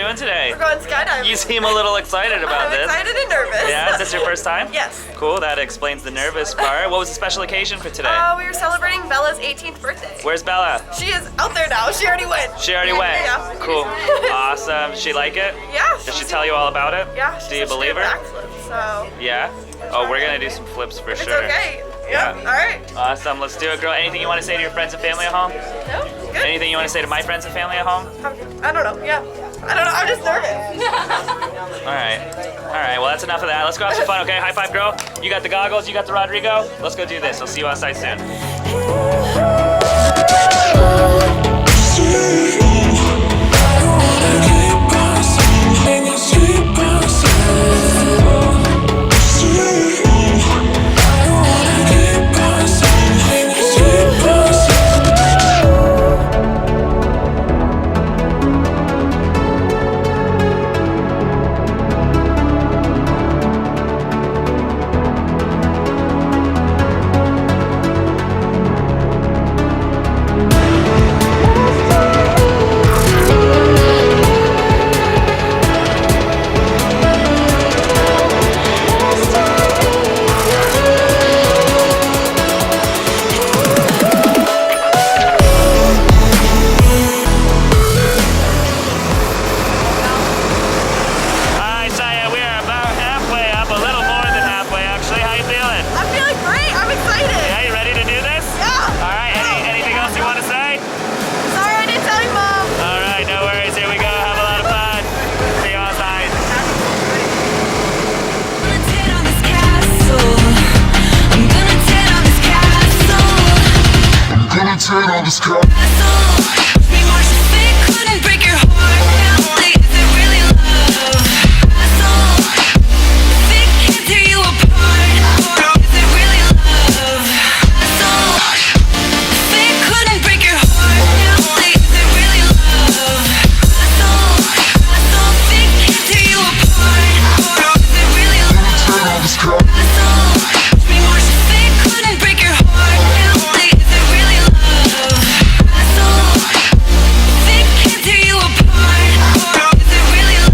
doing today? We're going skydiving. You seem a little excited about this. I'm excited and nervous. Yeah, is this your first time? Yes. Cool, that explains the nervous part. What was the special occasion for today? We were celebrating Bella's 18th birthday. Where's Bella? She is out there now. She already went. She already went? Yeah. Cool. Awesome. Did she like it? Yeah. Did she tell you all about it? Yeah. Do you believe her? Backflip, so. Yeah? Oh, we're gonna do some flips for It's sure. okay. Yeah. All right. Awesome, let's do it, girl. Anything you want to say to your friends and family at home? No? Good? Anything you want to say to my friends and family at home? I don't know. Yeah. I don't know. I'm just nervous. All right, well, that's enough of that. Let's go have some fun, okay? High five, girl. You got the goggles, you got the Rodrigo. Let's go do this. I'll see you outside soon. On this car. Couldn't break your heart. Is it really love? Can't tear you apart. Is it really love? Couldn't break your heart. Is it really love? Can't tear you apart. Is it really love?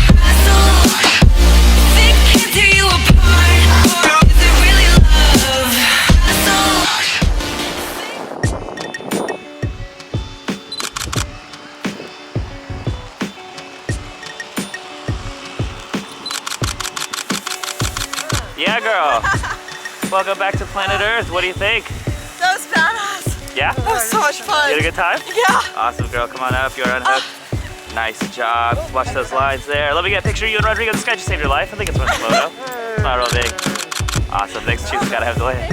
Couldn't break your heart. Is it really love? Yeah, girl. Welcome back to planet Earth. What do you think? That was badass. Yeah? That was so much fun. You had a good time? Yeah. Awesome, girl. Come on up. You're unhooked. Nice job. Watch those lines there. Let me get a picture of you and Rodrigo. This guy just saved your life. I think it's worth a photo. It's not real big. Awesome. Thanks. Cheers. Gotta have the way.